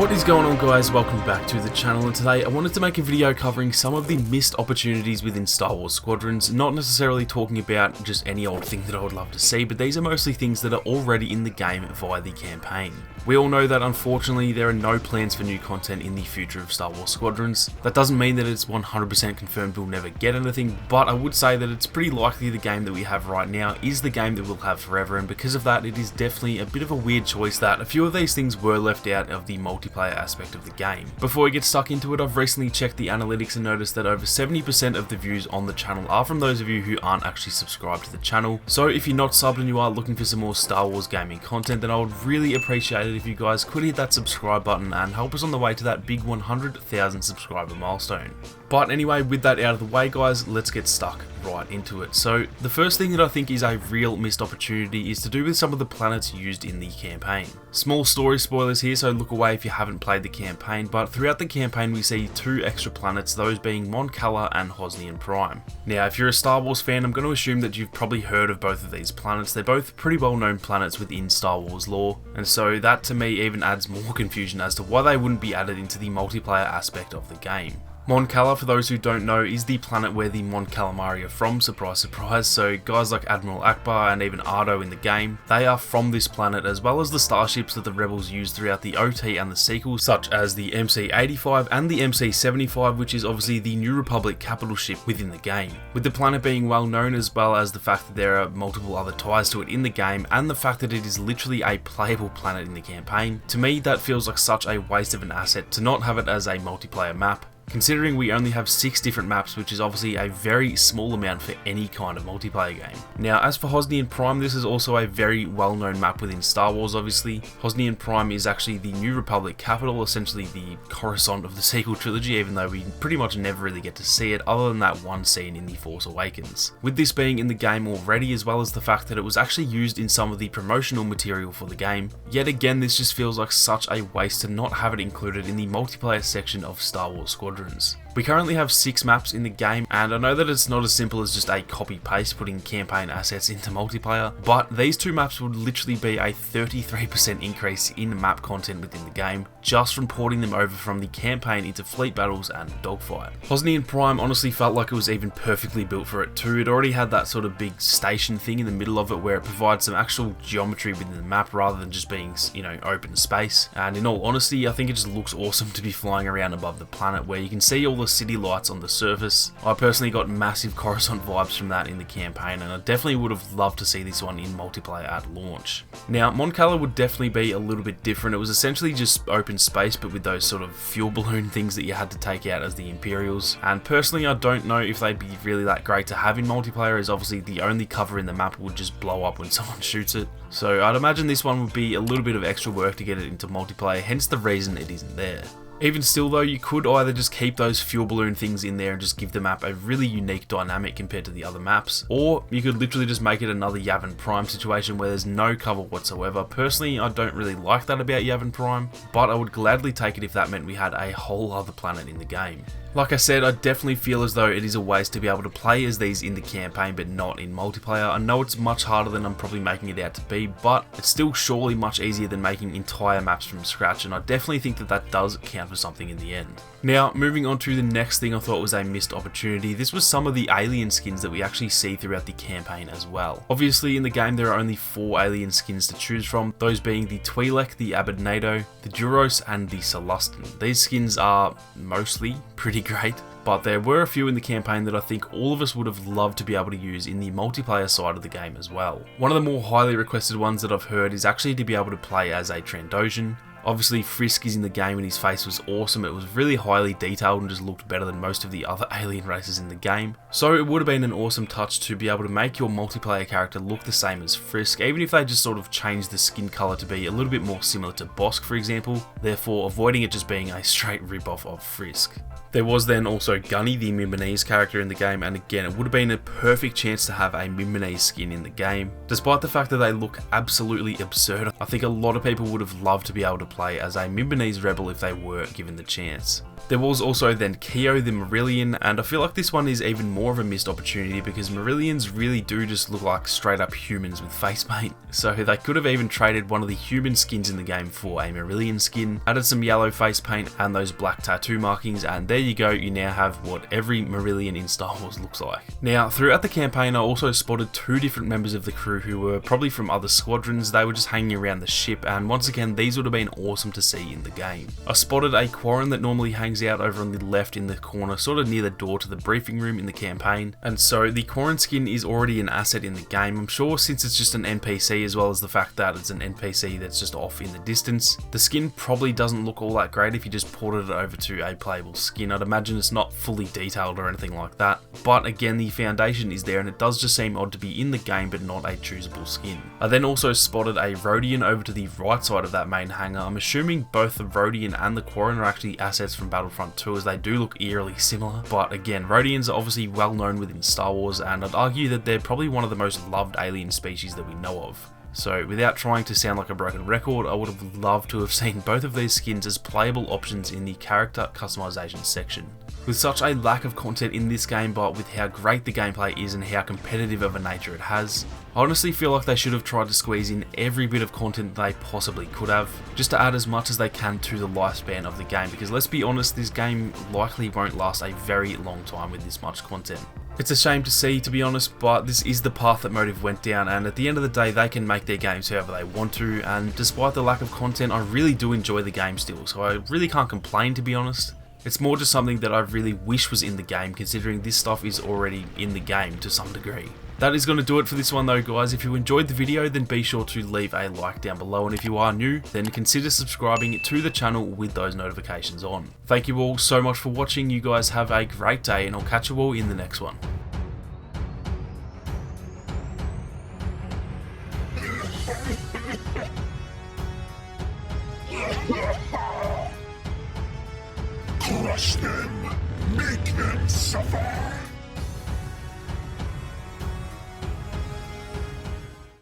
What is going on, guys? Welcome back to the channel, and today I wanted to make a video covering some of the missed opportunities within Star Wars Squadrons, not necessarily talking about just any old thing that I would love to see, but these are mostly things that are already in the game via the campaign. We all know that unfortunately there are no plans for new content in the future of Star Wars Squadrons. That doesn't mean that it's 100% confirmed we'll never get anything, but I would say that it's pretty likely the game that we have right now is the game that we'll have forever, and because of that it is definitely a bit of a weird choice that a few of these things were left out of the multiplayer aspect of the game. Before we get stuck into it, I've recently checked the analytics and noticed that over 70% of the views on the channel are from those of you who aren't actually subscribed to the channel. So if you're not subbed and you are looking for some more Star Wars gaming content, then I would really appreciate it if you guys could hit that subscribe button and help us on the way to that big 100,000 subscriber milestone. But anyway, with that out of the way, guys, let's get stuck right into it. So the first thing that I think is a real missed opportunity is to do with some of the planets used in the campaign. Small story spoilers here, so look away if you haven't played the campaign, but throughout the campaign we see two extra planets, those being Mon Cala and Hoth Prime. Now if you're a Star Wars fan, I'm going to assume that you've probably heard of both of these planets. They're both pretty well known planets within Star Wars lore, and so that to me even adds more confusion as to why they wouldn't be added into the multiplayer aspect of the game. Mon Cala, for those who don't know, is the planet where the Mon Calamari are from, surprise surprise, so guys like Admiral Akbar and even Ardo in the game, they are from this planet, as well as the starships that the rebels used throughout the OT and the sequels, such as the MC-85 and the MC-75, which is obviously the New Republic capital ship within the game. With the planet being well known, as well as the fact that there are multiple other ties to it in the game, and the fact that it is literally a playable planet in the campaign, to me that feels like such a waste of an asset to not have it as a multiplayer map, considering we only have 6 different maps, which is obviously a very small amount for any kind of multiplayer game. Now as for Hoth Prime, this is also a very well known map within Star Wars obviously. Hoth Prime is actually the New Republic capital, essentially the Coruscant of the sequel trilogy, even though we pretty much never really get to see it other than that one scene in The Force Awakens. With this being in the game already, as well as the fact that it was actually used in some of the promotional material for the game, yet again this just feels like such a waste to not have it included in the multiplayer section of Star Wars Squadrons. We currently have 6 maps in the game, and I know that it's not as simple as just a copy paste putting campaign assets into multiplayer, but these 2 maps would literally be a 33% increase in map content within the game just from porting them over from the campaign into fleet battles and dogfight. Hoth Prime honestly felt like it was even perfectly built for it too. It already had that sort of big station thing in the middle of it where it provides some actual geometry within the map rather than just being, you know, open space, and in all honesty I think it just looks awesome to be flying around above the planet where you can see all the city lights on the surface. I personally got massive Coruscant vibes from that in the campaign, and I definitely would have loved to see this one in multiplayer at launch. Now Mon Cala would definitely be a little bit different. It was essentially just open space but with those sort of fuel balloon things that you had to take out as the Imperials, and personally I don't know if they'd be really that great to have in multiplayer, as obviously the only cover in the map would just blow up when someone shoots it. So I'd imagine this one would be a little bit of extra work to get it into multiplayer, hence the reason it isn't there. Even still though, you could either just keep those fuel balloon things in there and just give the map a really unique dynamic compared to the other maps, or you could literally just make it another Yavin Prime situation where there's no cover whatsoever. Personally, I don't really like that about Yavin Prime, but I would gladly take it if that meant we had a whole other planet in the game. Like I said, I definitely feel as though it is a waste to be able to play as these in the campaign but not in multiplayer. I know it's much harder than I'm probably making it out to be, but it's still surely much easier than making entire maps from scratch, and I definitely think that that does count for something in the end. Now, moving on to the next thing I thought was a missed opportunity. This was some of the alien skins that we actually see throughout the campaign as well. Obviously in the game there are only 4 alien skins to choose from, those being the Twi'lek, the Abednado, the Duros and the Celestin. These skins are mostly pretty great, but there were a few in the campaign that I think all of us would have loved to be able to use in the multiplayer side of the game as well. One of the more highly requested ones that I've heard is actually to be able to play as a Trandoshan. Obviously Frisk is in the game and his face was awesome. It was really highly detailed and just looked better than most of the other alien races in the game. So it would have been an awesome touch to be able to make your multiplayer character look the same as Frisk, even if they just sort of changed the skin colour to be a little bit more similar to Bossk for example, therefore avoiding it just being a straight rip-off of Frisk. There was then also Gunny, the Mimbonese character in the game, and again, it would have been a perfect chance to have a Mimbonese skin in the game. Despite the fact that they look absolutely absurd, I think a lot of people would have loved to be able to play as a Mimbonese rebel if they were given the chance. There was also then Keo the Marillion, and I feel like this one is even more of a missed opportunity because Marillions really do just look like straight up humans with face paint. So they could have even traded one of the human skins in the game for a Marillion skin, added some yellow face paint and those black tattoo markings, and there you go, you now have what every Marillion in Star Wars looks like. Now, throughout the campaign I also spotted two different members of the crew who were probably from other squadrons. They were just hanging around the ship, and once again these would have been awesome to see in the game. I spotted a Quarren that normally hangs out over on the left in the corner, sort of near the door to the briefing room in the campaign, and so the Quarren skin is already an asset in the game. I'm sure since it's just an NPC, as well as the fact that it's an NPC that's just off in the distance, the skin probably doesn't look all that great if you just ported it over to a playable skin. I'd imagine it's not fully detailed or anything like that, but again the foundation is there and it does just seem odd to be in the game but not a choosable skin. I then also spotted a Rodian over to the right side of that main hangar. I'm assuming both the Rodian and the Quarren are actually assets from Battlefront 2, as they do look eerily similar, but again, Rodians are obviously well known within Star Wars, and I'd argue that they're probably one of the most loved alien species that we know of. So without trying to sound like a broken record, I would have loved to have seen both of these skins as playable options in the character customization section. With such a lack of content in this game, but with how great the gameplay is and how competitive of a nature it has, I honestly feel like they should have tried to squeeze in every bit of content they possibly could have, just to add as much as they can to the lifespan of the game, because let's be honest, this game likely won't last a very long time with this much content. It's a shame to see, to be honest, but this is the path that Motive went down, and at the end of the day they can make their games however they want to, and despite the lack of content I really do enjoy the game still, so I really can't complain, to be honest. It's more just something that I really wish was in the game, considering this stuff is already in the game to some degree. That is going to do it for this one though, guys. If you enjoyed the video, then be sure to leave a like down below, and if you are new, then consider subscribing to the channel with those notifications on. Thank you all so much for watching. You guys have a great day, and I'll catch you all in the next one. Crush them! Make them suffer!